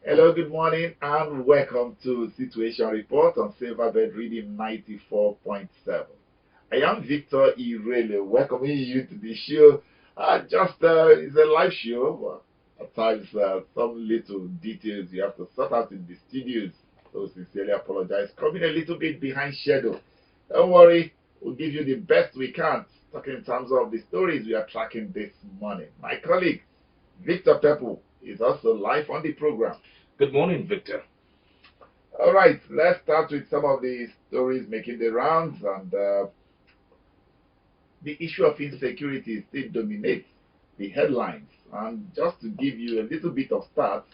Hello, good morning, and welcome to Situation Report on Silverbird Reading 94.7. I am Victor Irele, welcoming you to the show. It's a live show. At times, some little details you have to sort out in the studios. So, sincerely apologize. Coming a little bit behind schedule. Don't worry, we'll give you the best we can. Talking in terms of the stories we are tracking this morning. My colleague, Victor Pepple, is also live on the program. Good morning, Victor. All right, let's start with some of the stories making the rounds, and the issue of insecurity still dominates the headlines. And just to give you a little bit of stats,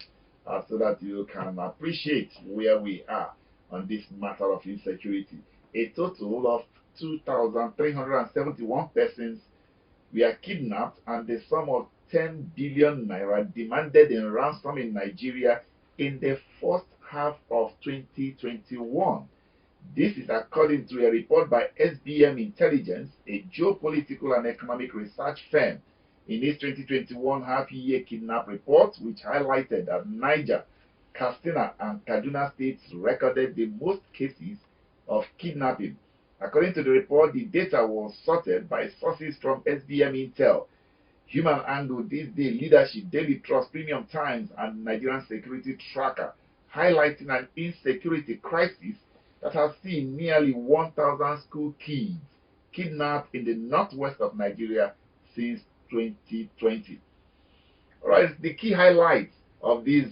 so that you can appreciate where we are on this matter of insecurity, a total of 2,371 persons were kidnapped, and the sum of 10 billion naira demanded in ransom in Nigeria in the first half of 2021. This is according to a report by SBM Intelligence, a geopolitical and economic research firm, in its 2021 half-year kidnap report, which highlighted that Niger, Katsina, and Kaduna states recorded the most cases of kidnapping. According to the report, the data was sorted by sources from SBM Intel, Human Angle, This Day, Leadership, Daily Trust, Premium Times, and Nigerian Security Tracker, highlighting an insecurity crisis that has seen nearly 1,000 school kids kidnapped in the northwest of Nigeria since 2020. All right, the key highlights of this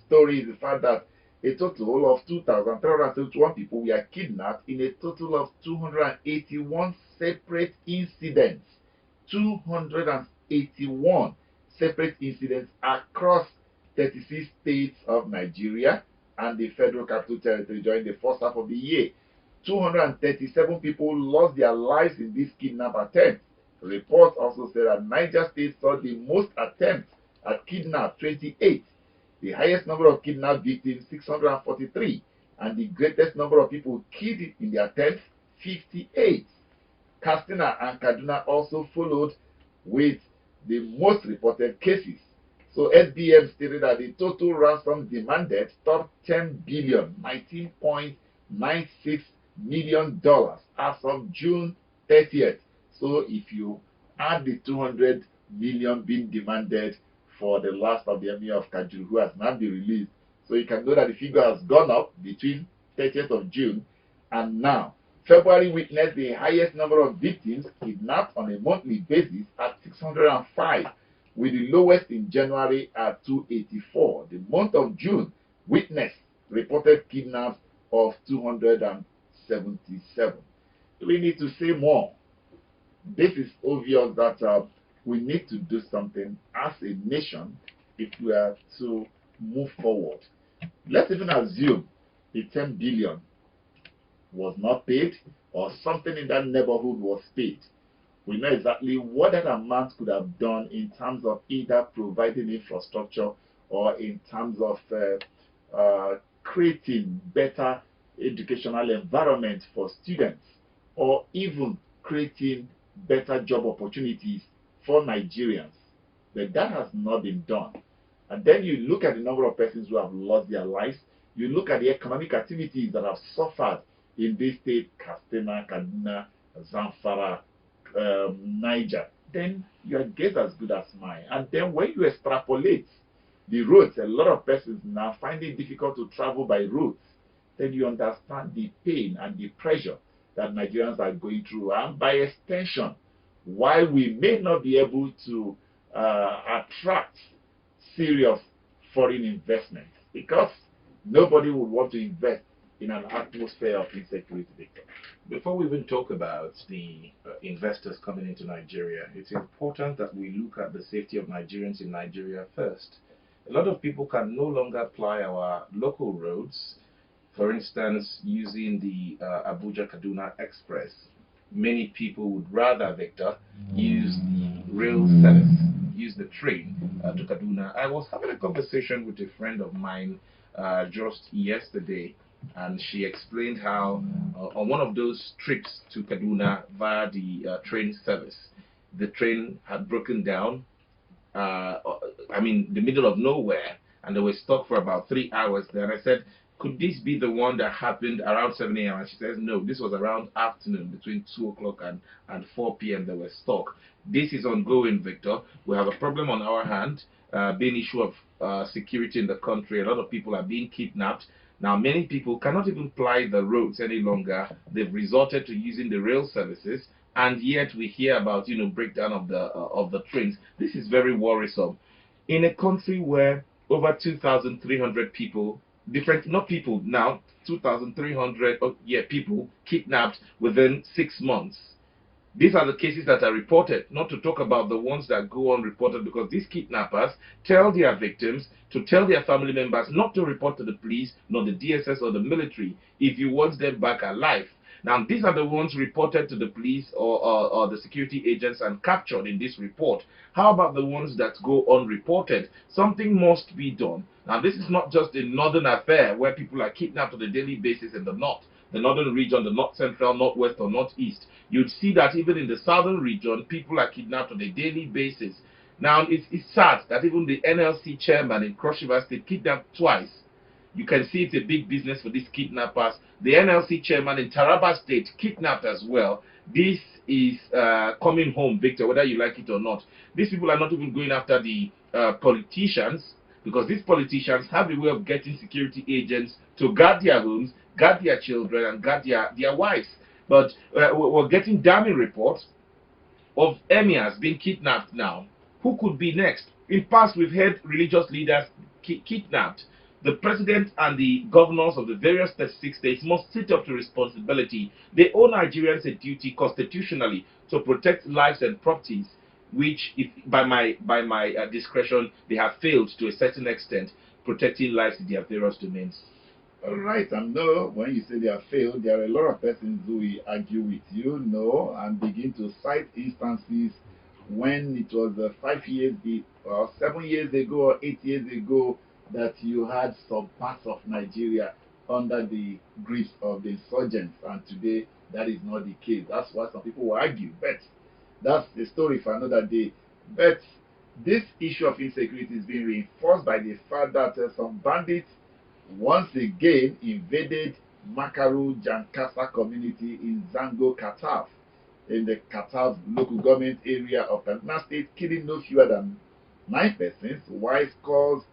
story is the fact that a total of 2,371 people were kidnapped in a total of 281 separate incidents. 281 separate incidents across 36 states of Nigeria and the Federal Capital Territory during the first half of the year. 237 people lost their lives in this kidnap attempt. Reports also say that Niger State saw the most attempts at kidnap, 28, the highest number of kidnapped victims, 643, and the greatest number of people killed in the attempt, 58. Katsina and Kaduna also followed with the most reported cases. So SBM stated that the total ransom demanded topped 10 billion, $19.96 million as of June 30th. So if you add the 200 million being demanded for the last of the emir of Kajuru, who has now been released, so you can know that the figure has gone up between 30th of June and now. February witnessed the highest number of victims kidnapped on a monthly basis at 605, with the lowest in January at 284. The month of June witnessed reported kidnaps of 277. Do we need to say more? This is obvious that we need to do something as a nation if we are to move forward. Let's even assume the 10 billion was not paid, or something in that neighborhood was paid. We know exactly what that amount could have done in terms of either providing infrastructure or in terms of creating better educational environment for students, or even creating better job opportunities for Nigerians. But that has not been done. And then you look at the number of persons who have lost their lives, you look at the economic activities that have suffered in this state, Katsina, Kaduna, Zamfara, Niger, then your guess is as good as mine. And then when you extrapolate the roads, a lot of persons now find it difficult to travel by roads, then you understand the pain and the pressure that Nigerians are going through. And by extension, why we may not be able to attract serious foreign investment, because nobody would want to invest in an atmosphere of insecurity, Victor. Before we even talk about the investors coming into Nigeria, it's important that we look at the safety of Nigerians in Nigeria first. A lot of people can no longer apply our local roads, for instance, using the Abuja Kaduna Express. Many people would rather, Victor, use the rail service, use the train to Kaduna. I was having a conversation with a friend of mine just yesterday, and she explained how on one of those trips to Kaduna via the train service, the train had broken down. I mean, the middle of nowhere, and they were stuck for about 3 hours there. And I said, could this be the one that happened around 7 a.m.? And she says, no, this was around afternoon, between 2 o'clock and 4 p.m. they were stuck. This is ongoing, Victor. We have a problem on our hand, being issue of security in the country. A lot of people are being kidnapped. Now, many people cannot even ply the roads any longer. They've resorted to using the rail services, and yet we hear about, breakdown of the trains. This is very worrisome. In a country where over 2,300 people, different, not people now, 2,300 people kidnapped within 6 months. These are the cases that are reported, not to talk about the ones that go unreported, because these kidnappers tell their victims to tell their family members not to report to the police, nor the DSS or the military, if you want them back alive. Now, these are the ones reported to the police or the security agents and captured in this report. How about the ones that go unreported? Something must be done. Now, this is not just a northern affair where people are kidnapped on a daily basis in the north. The northern region, the north central, northwest, or northeast. You'd see that even in the southern region, people are kidnapped on a daily basis. Now, it's sad that even the NLC chairman in Cross River State kidnapped twice. You can see it's a big business for these kidnappers. The NLC chairman in Taraba State kidnapped as well. This is coming home, Victor, whether you like it or not. These people are not even going after the politicians, because these politicians have a way of getting security agents to guard their homes, guard their children, and guard their wives. But we're getting damning reports of emirs being kidnapped now. Who could be next? In past, we've had religious leaders kidnapped. The president and the governors of the various 36 states must sit up to responsibility. They owe Nigerians a duty constitutionally to protect lives and properties, which, if, by my discretion, they have failed to a certain extent, protecting lives in their various domains. All right, and no, when you say they have failed, there are a lot of persons who will argue with you, and begin to cite instances when it was 5 years, or 7 years ago, or 8 years ago, that you had some parts of Nigeria under the grips of the insurgents, and today that is not the case. That's what some people will argue, but that's the story for another day. But this issue of insecurity is being reinforced by the fact that some bandits once again invaded Makaru Jankasa community in Zango, Kataf, in the Kataf local government area of Kaduna State, killing no fewer than 9 persons, while scores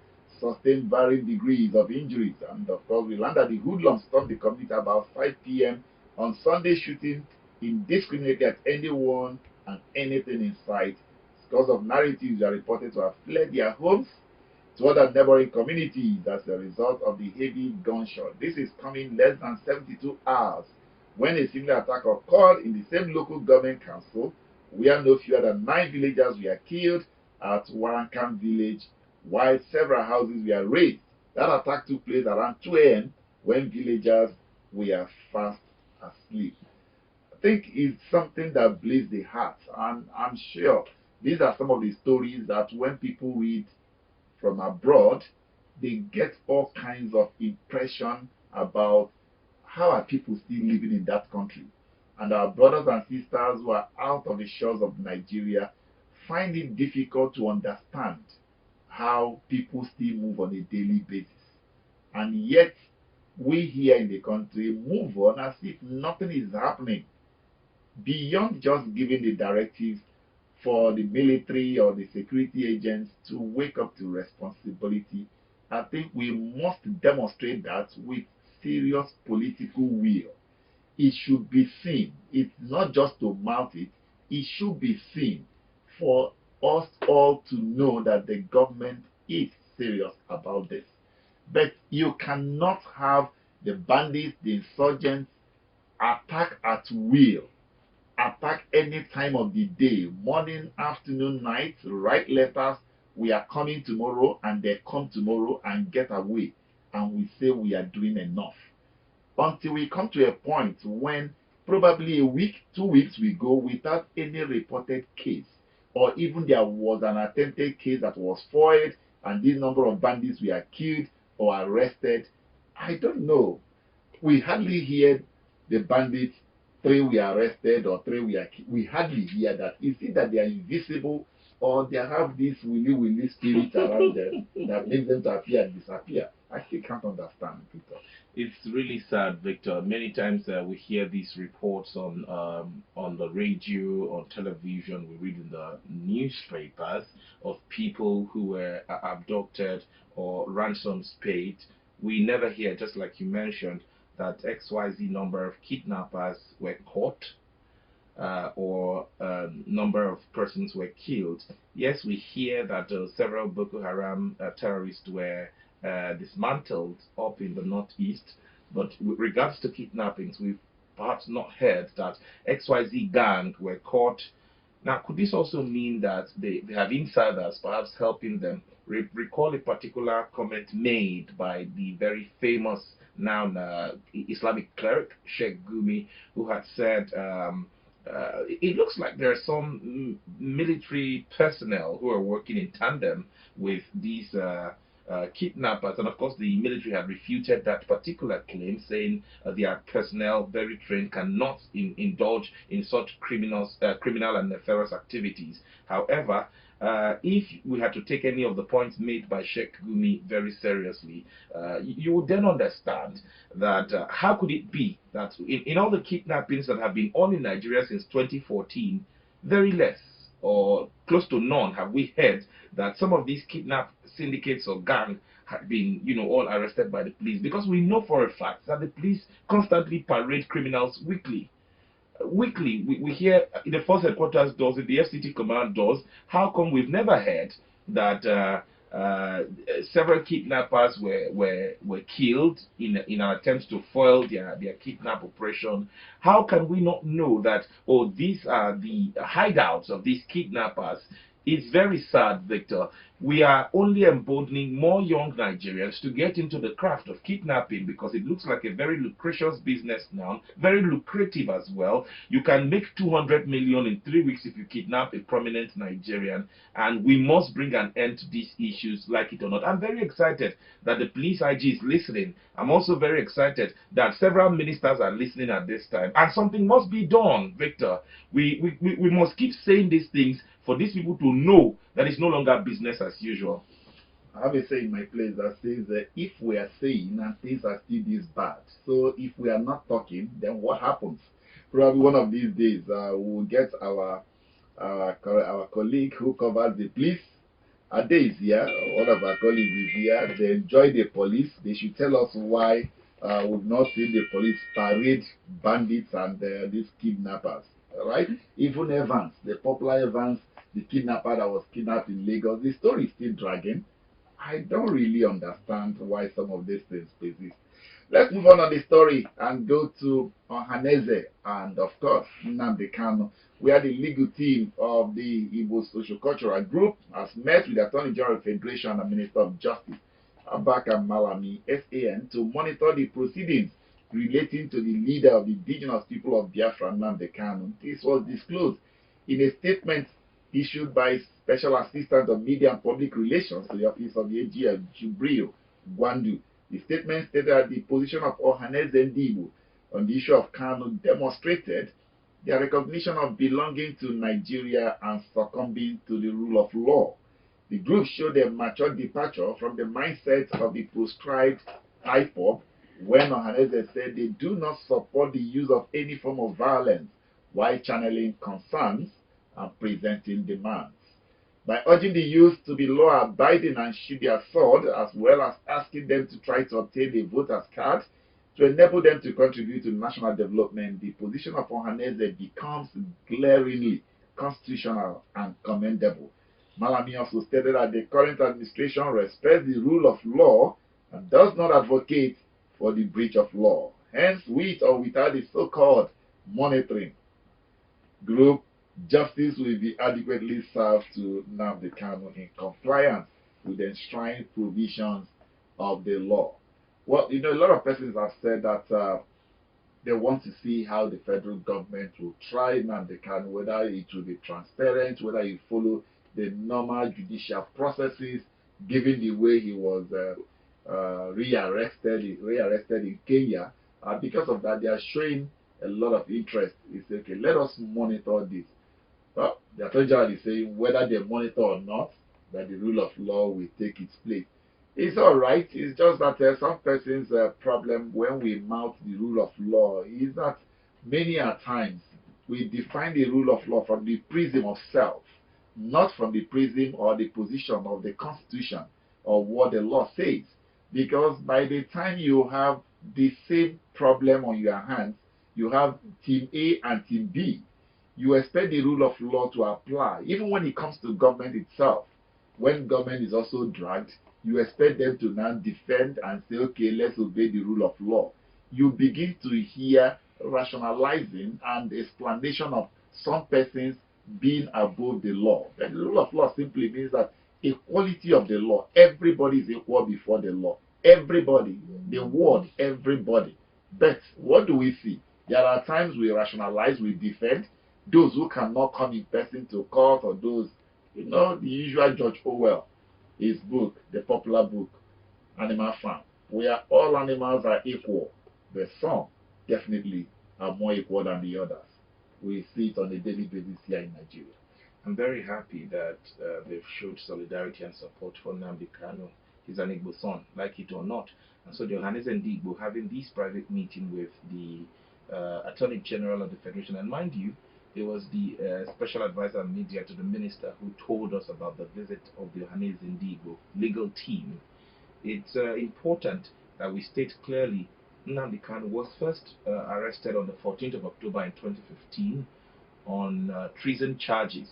sustained varying degrees of injuries. And of course, we learned that the hoodlums stormed the community about 5 p.m. on Sunday, shooting indiscriminately at anyone and anything in sight. Scores of narratives are reported to have fled their homes to other neighboring communities as a result of the heavy gunshot. This is coming less than 72 hours when a similar attack occurred in the same local government council, where no fewer than 9 villagers were killed at Warankam village, while several houses were razed. That attack took place around 2 a.m. when villagers were fast asleep. I think it's something that bleeds the heart, and I'm sure these are some of the stories that when people read from abroad, they get all kinds of impression about how are people still living in that country. And our brothers and sisters who are out of the shores of Nigeria find it difficult to understand how people still move on a daily basis. And yet, we here in the country move on as if nothing is happening, beyond just giving the directives for the military or the security agents to wake up to responsibility. I think we must demonstrate that with serious political will. It should be seen. It's not just to mouth it. It should be seen for us all to know that the government is serious about this. But you cannot have the bandits, the insurgents, attack at will. Attack any time of the day, morning, afternoon, night, write letters, we are coming tomorrow, and they come tomorrow and get away, and we say we are doing enough. Until we come to a point when probably a week, 2 weeks we go without any reported case, or even there was an attempted case that was foiled, and this number of bandits were killed or arrested. I don't know. We hardly hear the bandits 3 were arrested or 3 were killed. We hardly hear that. Is it that they are invisible, or they have this willy spirit around them that makes them to appear and disappear. I still can't understand, Victor. It's really sad, Victor. Many times we hear these reports on the radio, on television. We read in the newspapers of people who were abducted or ransoms paid. We never hear, just like you mentioned, that XYZ number of kidnappers were caught or number of persons were killed. Yes, we hear that several Boko Haram terrorists were dismantled up in the northeast, but with regards to kidnappings, we've perhaps not heard that XYZ gang were caught. Now, could this also mean that they have insiders perhaps helping them? Recall a particular comment made by the very famous now Islamic cleric, Sheikh Gumi, who had said, it looks like there are some military personnel who are working in tandem with these kidnappers, and of course the military have refuted that particular claim, saying their personnel, very trained, cannot indulge in such criminal and nefarious activities. However, if we had to take any of the points made by Sheikh Gumi very seriously, you would then understand that how could it be that in all the kidnappings that have been on in Nigeria since 2014, very less or close to none have we heard that some of these kidnap syndicates or gang had been, all arrested by the police, because we know for a fact that the police constantly parade criminals weekly. Weekly, we hear in the force headquarters doors, in the FCT command doors. How come we've never heard that several kidnappers were killed in an attempt to foil their kidnap operation? How can we not know that, these are the hideouts of these kidnappers? It's very sad, Victor. We are only emboldening more young Nigerians to get into the craft of kidnapping because it looks like a very lucrative business now, very lucrative as well. You can make 200 million in 3 weeks if you kidnap a prominent Nigerian, and we must bring an end to these issues, like it or not. I'm very excited that the police IG is listening. I'm also very excited that several ministers are listening at this time, and something must be done, Victor. We must keep saying these things for these people to know that it's no longer business as usual. I have a saying in my place that says if we are saying and things are still this bad, so if we are not talking, then what happens? Probably one of these days we'll get our colleague who covers the police. Ade is here, one of our colleagues is here. They enjoy the police. They should tell us why we've not seen the police parade bandits and these kidnappers. Right? Even Evans, the popular Evans, the kidnapper that was kidnapped in Lagos, the story is still dragging. I don't really understand why some of these things persist. Let's move on the story and go to Ohanaeze and, of course, Nnamdi Kanu, where the legal team of the Igbo Social Cultural Group has met with the Attorney General Federation and Minister of Justice, Abubakar Malami, SAN, to monitor the proceedings relating to the leader of the indigenous people of Biafra, Nnamdi Kanu. This was disclosed in a statement issued by Special Assistant of Media and Public Relations to the Office of the AGF, Jubril Gwandu. The statement stated that the position of Ohanaeze Ndigbo on the issue of Kanu demonstrated their recognition of belonging to Nigeria and succumbing to the rule of law. The group showed a mature departure from the mindset of the proscribed IPOB when Ohanaeze said they do not support the use of any form of violence while channeling concerns and presenting demands. By urging the youth to be law-abiding and shoot their sword, as well as asking them to try to obtain a voter's card to enable them to contribute to national development, the position of Ohanaeze becomes glaringly constitutional and commendable. Malami also stated that the current administration respects the rule of law and does not advocate for the breach of law. Hence, with or without the so-called monitoring group, justice will be adequately served to Nnamdi Kanu in compliance with the enshrined provisions of the law. Well, a lot of persons have said that they want to see how the federal government will try Nnamdi Kanu, whether it will be transparent, whether it follow the normal judicial processes, given the way he was rearrested in Kenya. Because of that, they are showing a lot of interest. It's okay, let us monitor this. Well, the Attorney General is saying whether they monitor or not, that the rule of law will take its place. It's all right. It's just that some persons' problem when we mount the rule of law is that many a times we define the rule of law from the prism of self, not from the prism or the position of the Constitution or what the law says. Because by the time you have the same problem on your hands, you have Team A and Team B. You expect the rule of law to apply, even when it comes to government itself. When government is also dragged, you expect them to now defend and say, okay, let's obey the rule of law. You begin to hear rationalizing and explanation of some persons being above the law. But the rule of law simply means that equality of the law. Everybody is equal before the law. Everybody. The word everybody. But what do we see? There are times we rationalize, we defend those who cannot come in person to court, or those, the usual George Orwell, his book, the popular book, Animal Farm, where all animals are equal, but some definitely are more equal than the others. We see it on a daily basis here in Nigeria. I'm very happy that they've showed solidarity and support for Nnamdi Kanu. He's an Igbo son, like it or not. And so the Ohanese and Igbo having this private meeting with the Attorney General of the Federation. And mind you, there was the special advisor media to the minister who told us about the visit of the Ohanese and Igbo legal team. It's important that we state clearly Nnamdi Kanu was first arrested on the 14th of October in 2015 on treason charges.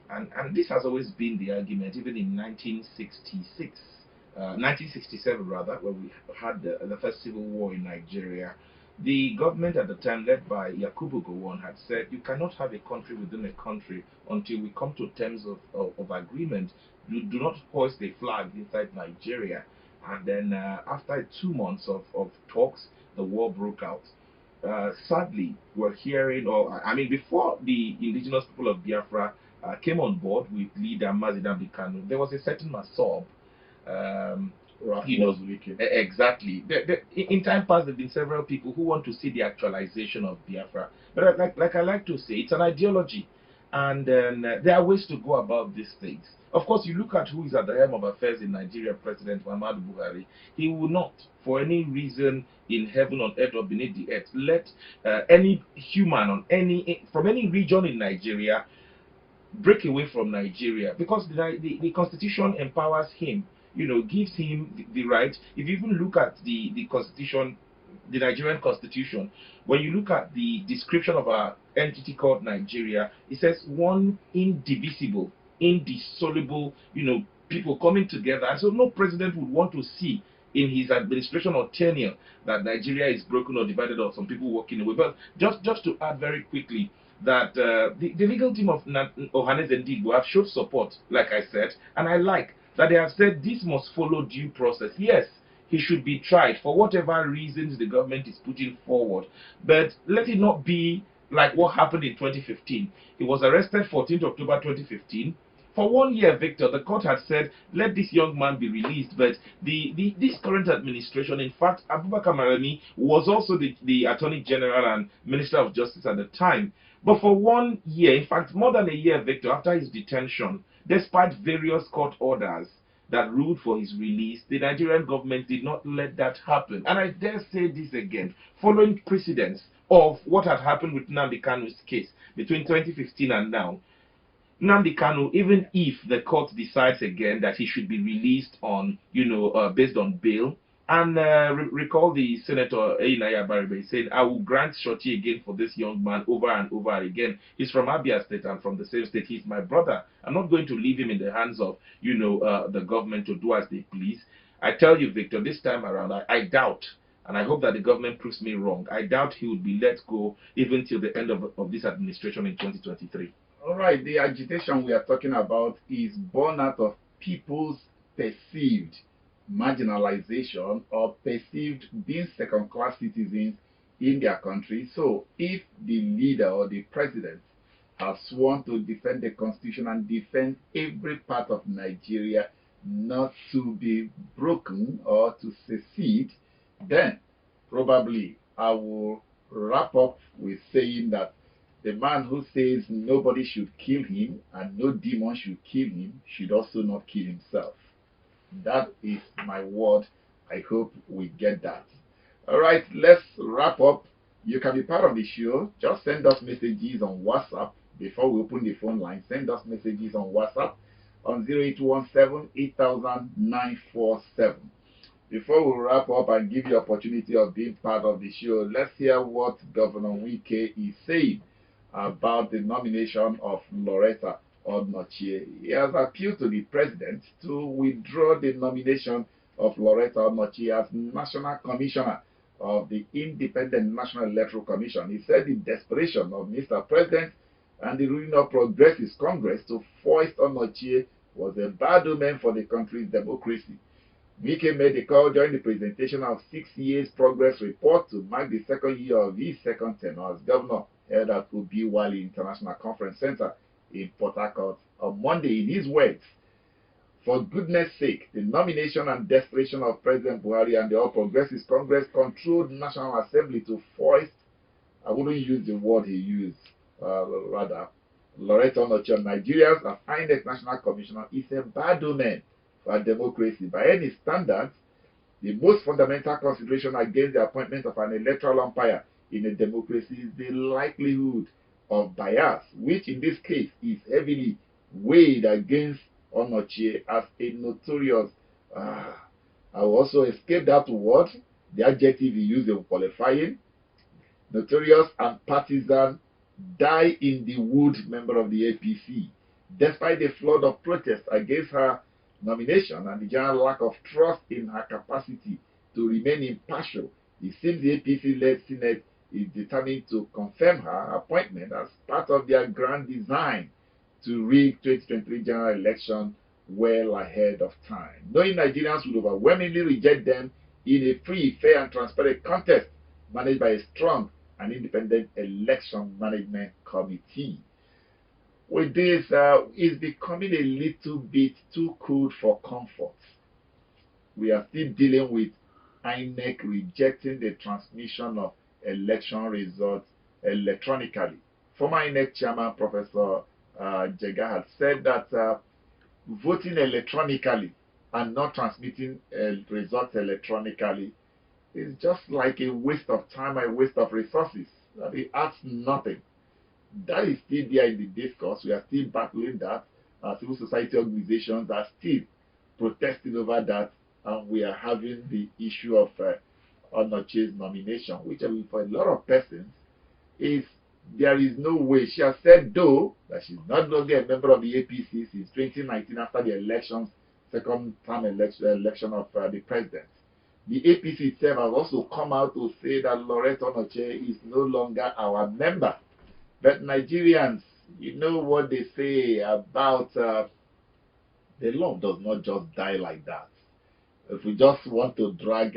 And this has always been the argument, even in 1967 rather, when we had the first civil war in Nigeria. The government at the time, led by Yakubu Gowon, had said you cannot have a country within a country until we come to terms of agreement. You do not hoist a flag inside Nigeria. And then after 2 months of talks, the war broke out. Sadly, we're hearing, or I mean, before the indigenous people of Biafra came on board with leader Mazi Nnamdi Kanu, there was a certain Masob. Exactly. In time past, there have been several people who want to see the actualization of Biafra. But like I like to say, it's an ideology. And there are ways to go about these things. Of course, you look at who is at the helm of affairs in Nigeria, President Muhammadu Buhari. He will not, for any reason in heaven, on earth, or beneath the earth, let any human from any region in Nigeria break away from Nigeria, because the Constitution empowers him, gives him the right. If you even look at the Constitution, the Nigerian Constitution, when you look at the description of our entity called Nigeria, it says one indivisible, indissoluble, people coming together. And so no president would want to see in his administration or tenure that Nigeria is broken or divided, or some people walking away. But just to add very quickly, that the legal team of Ohanese and Igbo have showed support, like I said, and I like that they have said this must follow due process. Yes, he should be tried for whatever reasons the government is putting forward, but let it not be like what happened in 2015. He was arrested 14th October 2015. For 1 year, Victor, the court had said, let this young man be released. But this current administration, in fact, Abubakar Malami was also the Attorney General and Minister of Justice at the time. But for 1 year, in fact, more than a year, Victor, after his detention, despite various court orders that ruled for his release, the Nigerian government did not let that happen. And I dare say this again, following precedents of what had happened with Nnamdi Kanu's case between 2015 and now, Nnamdi Kanu, even if the court decides again that he should be released on, based on bail, and recall the Senator Einaya Baribe saying, I will grant surety again for this young man over and over again. He's from Abia State, and from the same state. He's my brother. I'm not going to leave him in the hands of, the government to do as they please. I tell you, Victor, this time around, I doubt, and I hope that the government proves me wrong, I doubt he would be let go even till the end of this administration in 2023. All right, the agitation we are talking about is born out of people's perceived marginalization or perceived being second-class citizens in their country. So if the leader or the president has sworn to defend the constitution and defend every part of Nigeria not to be broken or to secede, then probably I will wrap up with saying that The man who says nobody should kill him and no demon should kill him should also not kill himself. That is my word. I hope we get that. All right, let's wrap up. You can be part of the show. Just send us messages on WhatsApp before we open the phone line. Send us messages on WhatsApp on 0817 8000 947. Before we wrap up and give you opportunity of being part of the show, let's hear what Governor Wike is saying about the nomination of Loretta Onochie. He has appealed to the president to withdraw the nomination of Loretta Onochie as National Commissioner of the Independent National Electoral Commission. He said the desperation of Mr. President and the ruling of Progressive Congress to foist Onochie was a bad omen for the country's democracy. Wike made the call during the presentation of 6 years progress report to mark the second year of his second tenure as governor, held at Obi Wale International Conference Center in Port Harcourt on Monday. In his words, for goodness sake, the nomination and desperation of President Buhari and the All Progressives Congress controlled National Assembly to foist, I wouldn't use the word he used, rather, Loretta Onochie of Nigerians as INEC National Commissioner is a bad omen for democracy. By any standards, the most fundamental consideration against the appointment of an electoral umpire in a democracy is the likelihood of bias, which in this case is heavily weighed against Onochie as a notorious, I will also escape that word, the adjective he used in qualifying, notorious and partisan, die in the wood member of the APC. Despite the flood of protests against her nomination and the general lack of trust in her capacity to remain impartial, it seems the APC-led Senate is determined to confirm her appointment as part of their grand design to rig 2023 general election well ahead of time, knowing Nigerians would overwhelmingly reject them in a free, fair, and transparent contest managed by a strong and independent election management committee. With this, it's becoming a little bit too cold for comfort. We are still dealing with INEC rejecting the transmission of election results electronically. Former INEC chairman, Professor Jega, had said that voting electronically and not transmitting results electronically is just like a waste of time, a waste of resources. That it adds nothing. That is still there in the discourse. We are still battling that. Civil society organizations are still protesting over that, and we are having the issue of Onochie's nomination, which for a lot of persons is there is no way. She has said, though, that she's not longer a member of the APC since 2019 after the elections, second term election of the president. The APC itself has also come out to say that Loretta Onochie is no longer our member. But Nigerians, you know what they say about the love does not just die like that. If we just want to drag,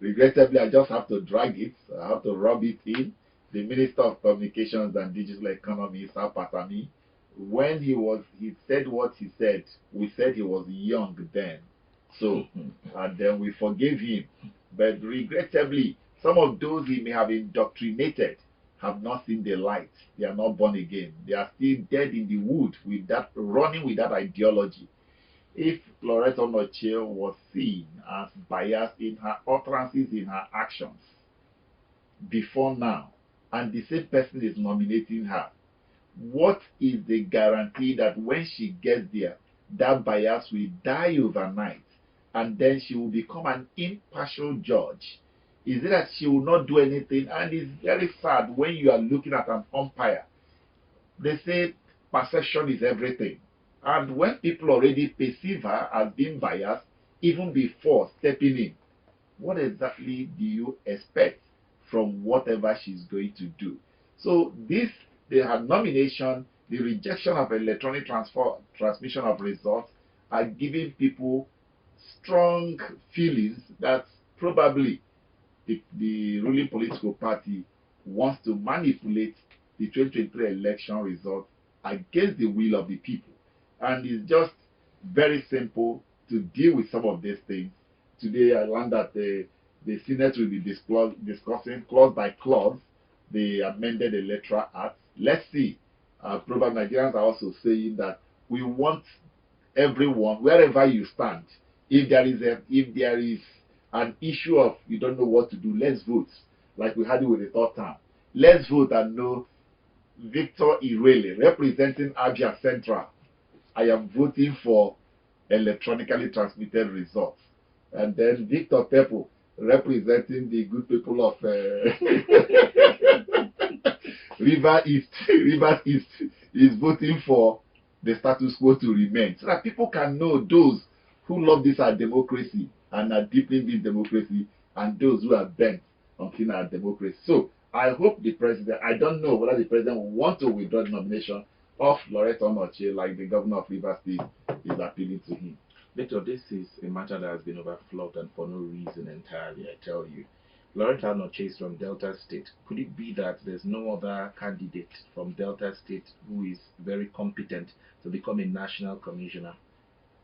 regrettably, I just have to drag it. I have to rub it in. The Minister of Communications and Digital Economy, Sir Patami, when he said what he said, we said he was young then. So, and then we forgave him. But regrettably, some of those he may have indoctrinated have not seen the light. They are not born again. They are still dead in the wood with that, running with that ideology. If Loretta Onochie was seen as biased in her utterances, in her actions, before now, and the same person is nominating her, what is the guarantee that when she gets there, that bias will die overnight, and then she will become an impartial judge? Is it that she will not do anything? And it's very sad when you are looking at an umpire. They say perception is everything. And when people already perceive her as being biased, even before stepping in, what exactly do you expect from whatever she's going to do? So her nomination, the rejection of electronic transmission of results are giving people strong feelings that probably the ruling political party wants to manipulate the 2023 election results against the will of the people. And it's just very simple to deal with some of these things. Today I learned that the Senate will be discussing clause by clause the amended Electoral Act. Let's see. Probably Nigerians are also saying that we want everyone, wherever you stand, if there is an issue of you don't know what to do, let's vote. Like we had it with the third term. Let's vote and know Victor Irele representing Abia Central. I am voting for electronically transmitted results. And then Victor Tepo representing the good people of Rivers East is voting for the status quo to remain, so that people can know those who love this our democracy and are deeply in democracy, and those who are bent on killing our democracy. So I hope the president, I don't know whether the president will want to withdraw the nomination of Loretta Onochie, like the governor of Rivers State is appealing to him. Victor, this is a matter that has been overflowed and for no reason entirely, I tell you. Loretta Onochie is from Delta State. Could it be that there's no other candidate from Delta State who is very competent to become a national commissioner?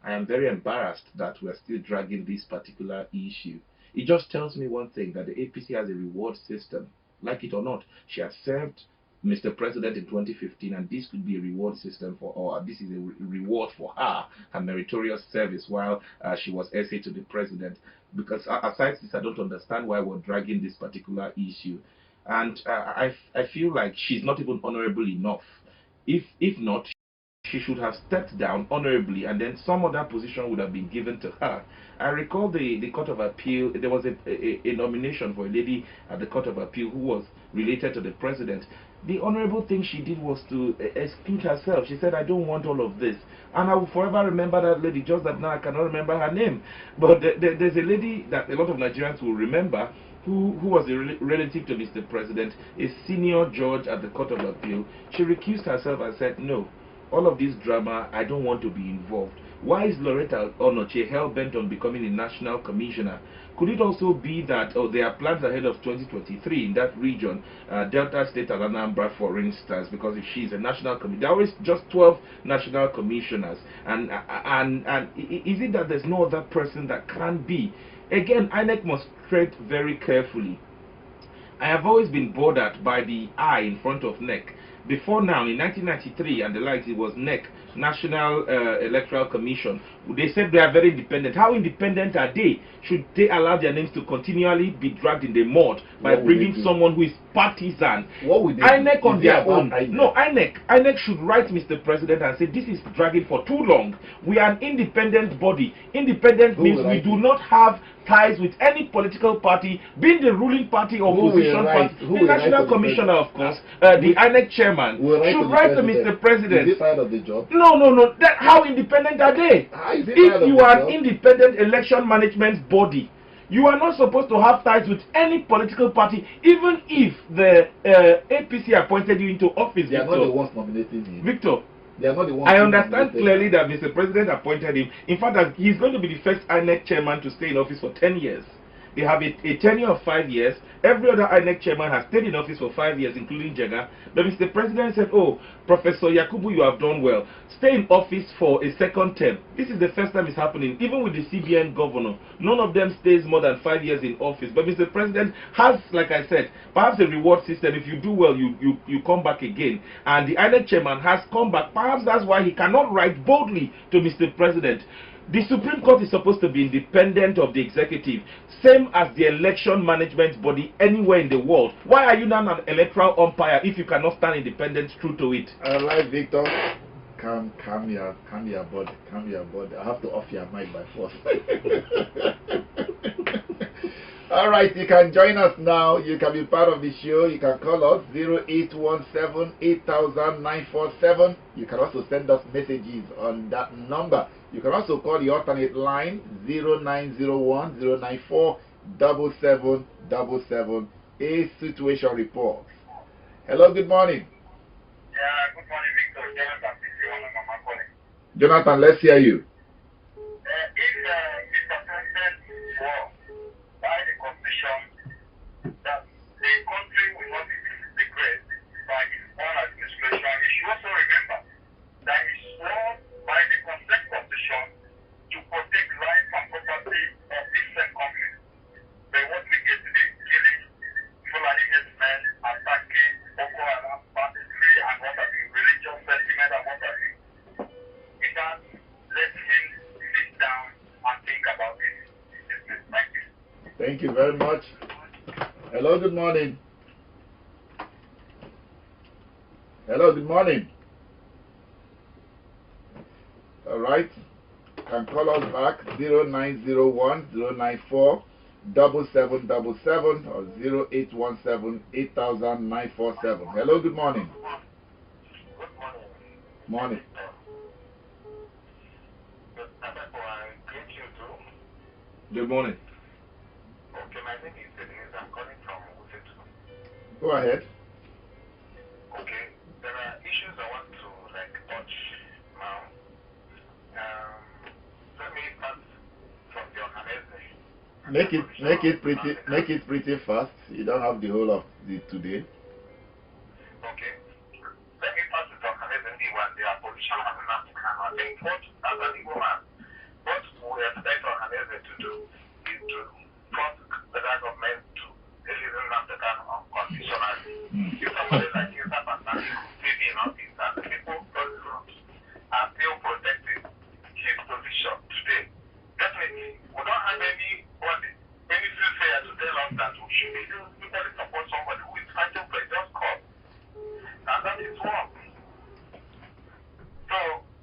I am very embarrassed that we're still dragging this particular issue. It just tells me one thing, that the APC has a reward system. Like it or not, she has served Mr. President in 2015, and this could be a reward system for her. This is a reward for her meritorious service while she was essay to the president. Because aside this, I don't understand why we're dragging this particular issue. And I feel like she's not even honorable enough. If not, she should have stepped down honorably, and then some other position would have been given to her. I recall the Court of Appeal, there was a nomination for a lady at the Court of Appeal who was related to the president. The honorable thing she did was to exclude herself. She said, I don't want all of this. And I will forever remember that lady, just that now I cannot remember her name. But there's a lady that a lot of Nigerians will remember who was a relative to Mr. President, a senior judge at the Court of Appeal. She recused herself and said, no, all of this drama, I don't want to be involved. Why is Loretta Onochie hell-bent on becoming a national commissioner? Could it also be that there are plans ahead of 2023 in that region, Delta State and Anambra, for instance, because if she's a national commissioner, there are always just 12 national commissioners. And is it that there's no other person that can be? Again, INEC must tread very carefully. I have always been bothered by the I in front of NEC. Before now, in 1993 and the likes, it was NEC, National Electoral Commission. They said they are very independent. How independent are they? Should they allow their names to continually be dragged in the mud by bringing someone who is partisan? What would they INEC do? on their own. No, INEC should write Mr. President and say, this is dragging for too long. We are an independent body. Independent means we do not have ties with any political party, being the ruling party or opposition party. The National Commissioner, of course, the INEC chairman, should write to Mr. President. Is he tired of the job? No. How independent are they? If you are an independent election management body, you are not supposed to have ties with any political party, even if the APC appointed you into office. They are not the ones nominating him. Victor, they are not the ones. I understand clearly that Mr. President appointed him. In fact, that he's going to be the first INEC chairman to stay in office for 10 years. They have a tenure of 5 years. Every other INEC chairman has stayed in office for 5 years, including Jega. But Mr. President said, oh, Professor Yakubu, you have done well. Stay in office for a second term. This is the first time it's happening. Even with the CBN governor, none of them stays more than 5 years in office. But Mr. President has, like I said, perhaps a reward system. If you do well, you come back again. And the INEC chairman has come back. Perhaps that's why he cannot write boldly to Mr. President. The Supreme Court is supposed to be independent of the executive, same as the election management body anywhere in the world. Why are you now an electoral umpire if you cannot stand independent true to it? All right, Victor. Calm your body. I have to off your mic by force. All right, you can join us now. You can be part of the show. You can call us 0817-8000-947. You can also send us messages on that number. You can also call the alternate line 0901-094-7777. A situation report. Hello, good morning. Yeah, good morning, Victor. Jonathan, let's hear you. If Mr. President were by the constitution that the country will not be great by his own administration, he should also remember that he swore by the consent constitution to protect life and property of different countries. But what we get today, killing, Fulani herdsmen, attacking Thank you very much. Hello, good morning. Hello, good morning. All right. Can call us back 0901 094 7777 or 0817 8000 947. Hello, good morning. Good morning. Morning. Good morning. Okay, my name is Denise. I'm calling from Wusetu. Go ahead. Okay, there are issues I want to touch now. Let me start from the organization. Make it pretty fast. You don't have the whole of the today. Okay. Let me start with the organization. They are position as an African. I think what as an Igbo man, what we expect the organization to do is to force the federal government to release African unconditionally. If somebody like Yusuf Asani is still in office and the people across the road are still protecting his position today, definitely we don't have any soothsayer to tell us that we should equally support somebody who is fighting for a just cause. And that is wrong. So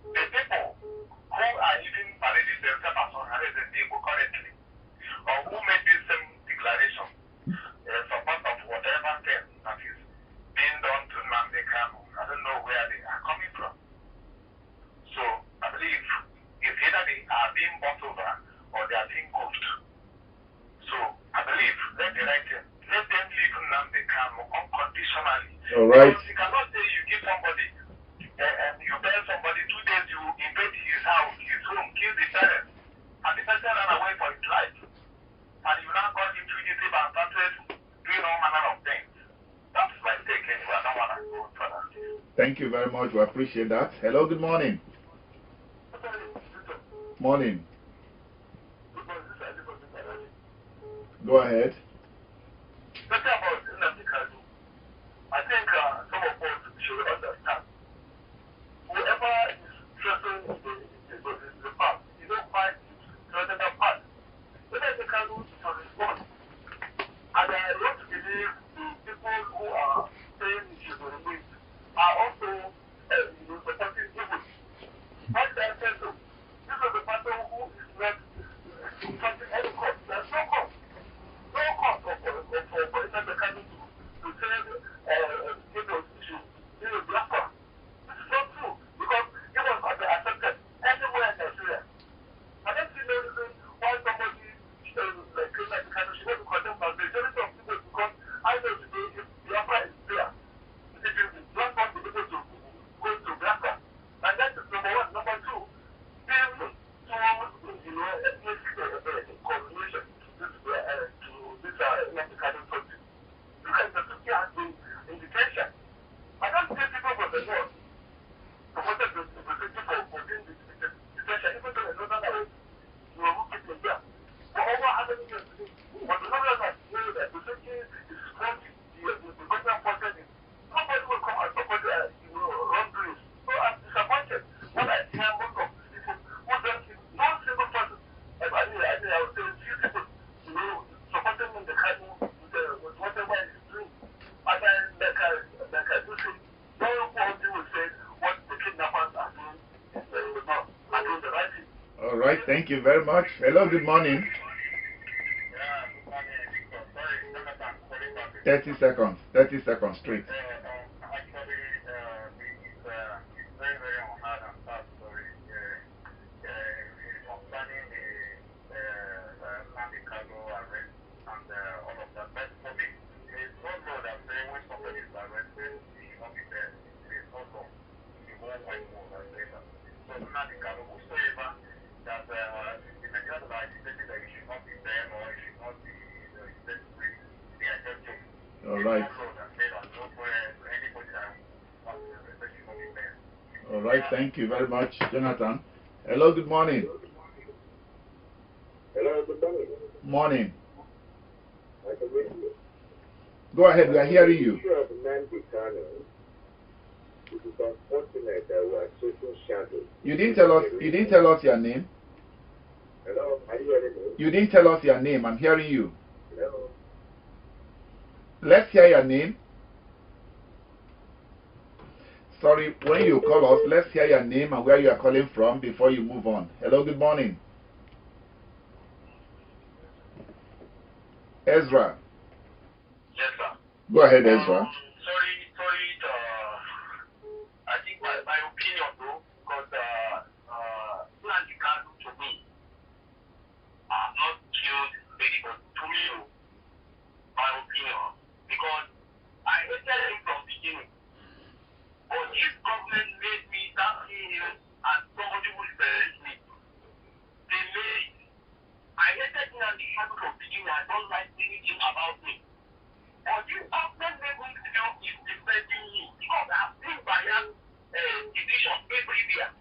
the people who are even parading themselves as organized people currently, or who made this same declaration in support of whatever thing that is being done to Nnamdi Kanu, I don't know where they are coming from. So I believe it's either they are being bought over or they are being goofed. So I believe let the right thing, let them leave Nnamdi Kanu unconditionally. All right. Because you cannot say you give somebody and you tell somebody 2 days you invade his house, his home, kill the parents, and the person ran away for his life. And you now call him fugitive and started doing all manner of things. That's my take anyway. I don't want to go further. Thank you very much. We appreciate that. Hello, good morning. Morning. Go ahead. Talking about Nnamdi Kanu, I think some of us should understand. Whoever is threatening the past, you don't find threatening the past. Nnamdi Kanu to respond. And I want to believe the people who are saying he should be removed are also supporting evil. What did I say so? This is the person who is not fighting any cause. There's no cause. No cause for Nnamdi Kanu to say people issue. This is black one. This is not true because it was not accepted anywhere in Nigeria. I don't see no reason why somebody like Nnamdi Kanu should not be condemned by the majority of people because I know today if Biafra is there, it is not want the people to go to Biafra. And that is number one. Number two, being to ethnic coordination to this Nnamdi Kanu project. Look at the Turkey has been indication. I don't think people from the north supported the position for doing this detention, even though they know that you are looking there. For over how many years today? But the number that know that the Turkey is supporting the government forces, nobody will come and support wrongdoings. So I'm disappointed when I hear most of these people who don't see no single person. I would say few people, supporting in the Kanu with whatever he's doing. And then, like I do say, no one will say what the kidnappers are doing is not are doing the right thing. All right. Thank you very much. Hello, good morning. Yeah, good morning. Sorry, Jonathan, calling back. 30 seconds. 30 seconds straight. Actually, it's very, very hard and sad story. Concerning the Nnamdi Kanu arrest and all of that. But for me, there is no law that says when somebody is arrested, he should not be there. There is no law in the whole wide world that says that. So Nnamdi Kanu, whosoever that the Nigerians are agitating that he should not be there or he should not be set free, they are just joking. All right. All right. Thank you very much, Jonathan. Hello, good morning. Hello, good morning. Morning. I can read you. Go ahead. We are hearing you. The issue of Nnamdi Kanu, it is unfortunate that we are chasing shadows. You didn't tell us your name. Hello, are you hearing me? You didn't tell us your name. I'm hearing you. Let's hear your name. Sorry, when you call us, let's hear your name and where you are calling from before you move on. Hello, good morning. Ezra. Yes, sir. Go ahead, Ezra. Sorry, I think my opinion though, because Nnamdi Kanu to me have not killed anybody. To me, my opinion, because I hated him from beginning. But this government made me start seeing him as somebody who is very me. They made I hated Nnamdi Kanu from beginning. I don't like anything about me. But this government made me feel is defending me because I've seen bias division everywhere.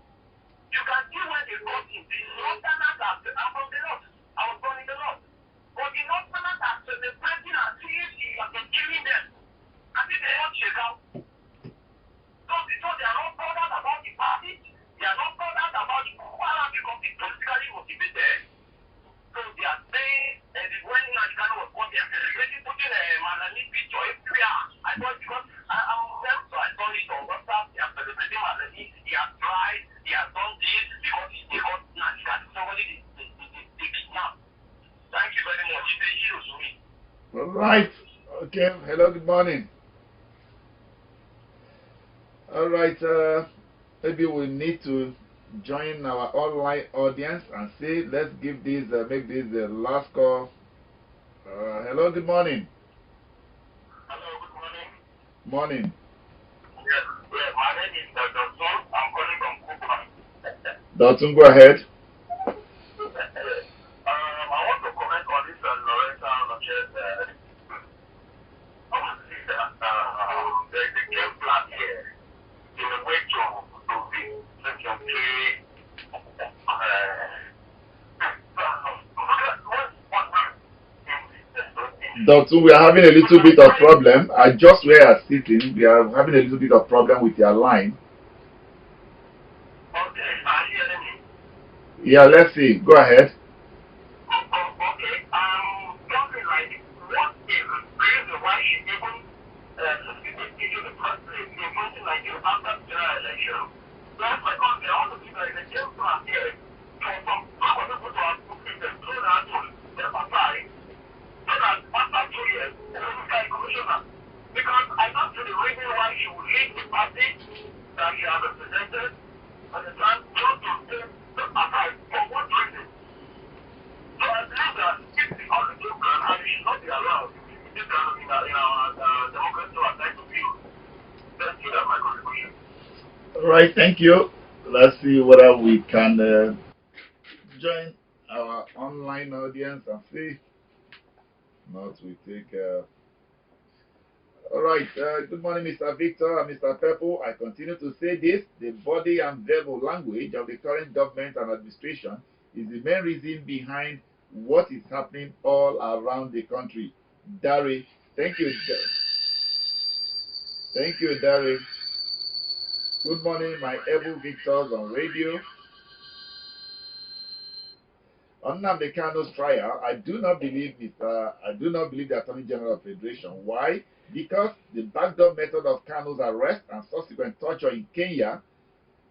You can see when they got in the northerners are from the north. I was born in the north. But the northerners are celebrating and seeing he has been killing them. I think they don't check out. So they are not bothered about the party. They are not bothered about the Kuala because it's politically motivated. So they are saying when Nnamdi Kanu was born, they are celebrating, putting a Malani picture everywhere. I thought because I'm well, so I saw it on WhatsApp. They are celebrating Malani. He has tried. He has done this because he got Nnamdi Kanu. Somebody they kidnapped. Thank you very much. It's a hero to me. All right. Okay. Hello, good morning. All right. Maybe we need to join our online audience and say, let's give this, make this the last call. Hello, good morning. Hello, good morning. Morning. Yes, my name is Dr. Son. I'm calling from Kupa. Dalton, go ahead. I want to comment on this Loretta Lochet. Obviously, there's a game plan here in a way to Dalton, we are having a little bit of problem. I just where I'm sitting, we are having a little bit of problem with your line. Okay, are you hearing me? Yeah, let's see. Go ahead. Okay, something like what is the reason why she even succeeded to do the first place in something like you after the general election? That's because there are also people in the jail class here for some other people to have put in the thrown out to the aside so that after 2 years, they will become a commissioner. Because I don't see the reason why she would leave the party that she has represented at the time just to stay aside. For what reason? So I believe that if the only program and it should not be allowed in this kind of in our democracy or type of view, then you have my contribution. All right, thank you. Let's see whether we can join our online audience and see. Not we take. All right. Good morning, Mr. Victor and Mr. Pepple. I continue to say this: the body and verbal language of the current government and administration is the main reason behind what is happening all around the country. Dari, thank you. Thank you, Dari. Good morning, my able victors on radio. On Nnamdi Kanu's trial, I do not believe the Attorney General of Federation. Why? Because the backdoor method of Kanu's arrest and subsequent torture in Kenya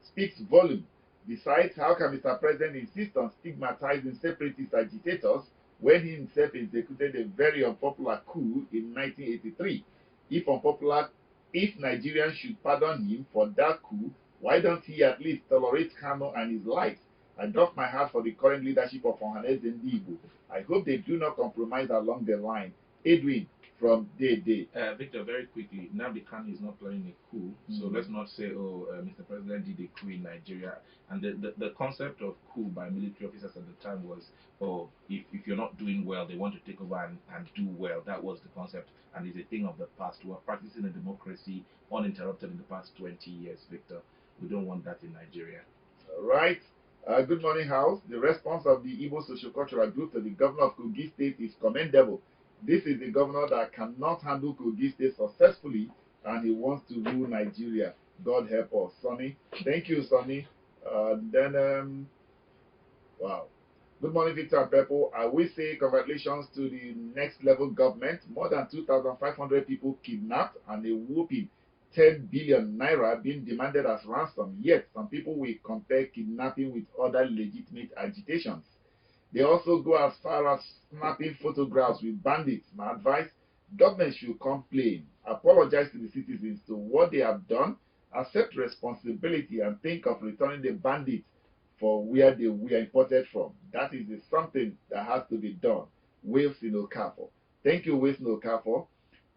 speaks volume. Besides, how can Mr. President insist on stigmatizing separatist agitators when he himself executed a very unpopular coup in 1983? If Nigerians should pardon him for that coup, why don't he at least tolerate Kanu and his likes? I doff my heart for the current leadership of Ohaneze Ndigbo. I hope they do not compromise along the line. Edwin from Day. Victor, very quickly, Nnamdi Kanu is not planning a coup, so let's not say, Mr. President did a coup in Nigeria. And the concept of coup by military officers at the time was, if you're not doing well, they want to take over and do well. That was the concept, and it's a thing of the past. We're practicing a democracy uninterrupted in the past 20 years, Victor. We don't want that in Nigeria. All right. Good morning, House. The response of the Igbo Social-Cultural Group to the governor of Kogi State is commendable. This is the governor that cannot handle Kogi State successfully, and he wants to rule Nigeria. God help us, Sonny. Thank you, Sonny. Wow. Good morning, Victor and Peppo. I will say congratulations to the next level government. More than 2,500 people kidnapped and a whooping 10 billion naira being demanded as ransom. Yet, some people will compare kidnapping with other legitimate agitations. They also go as far as snapping photographs with bandits. My advice, government should complain, apologize to the citizens to what they have done, accept responsibility, and think of returning the bandits for where they were imported from. That is something that has to be done. Wales in Okafor. Thank you, Wales in Okafor.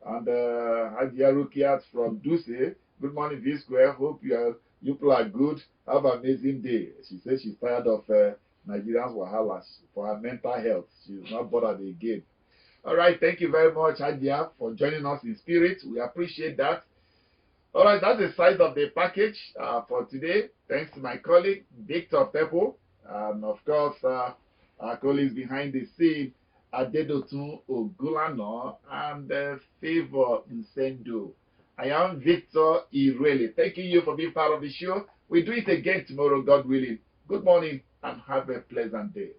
And Hadia Rukiat from Duse. Good morning, V Square. Hope you people are good. Have an amazing day. She says she's tired of Nigerians wahalas for her mental health. She's not bothered again. All right, thank you very much, Hadia, for joining us in spirit. We appreciate that. All right, that's the size of the package for today. Thanks to my colleague, Victor Peppo, and of course, our colleagues behind the scene, Adedotun Ogulano and Favor Nsendo. I am Victor Irele. Thanking you for being part of the show. We'll do it again tomorrow, God willing. Good morning and have a pleasant day.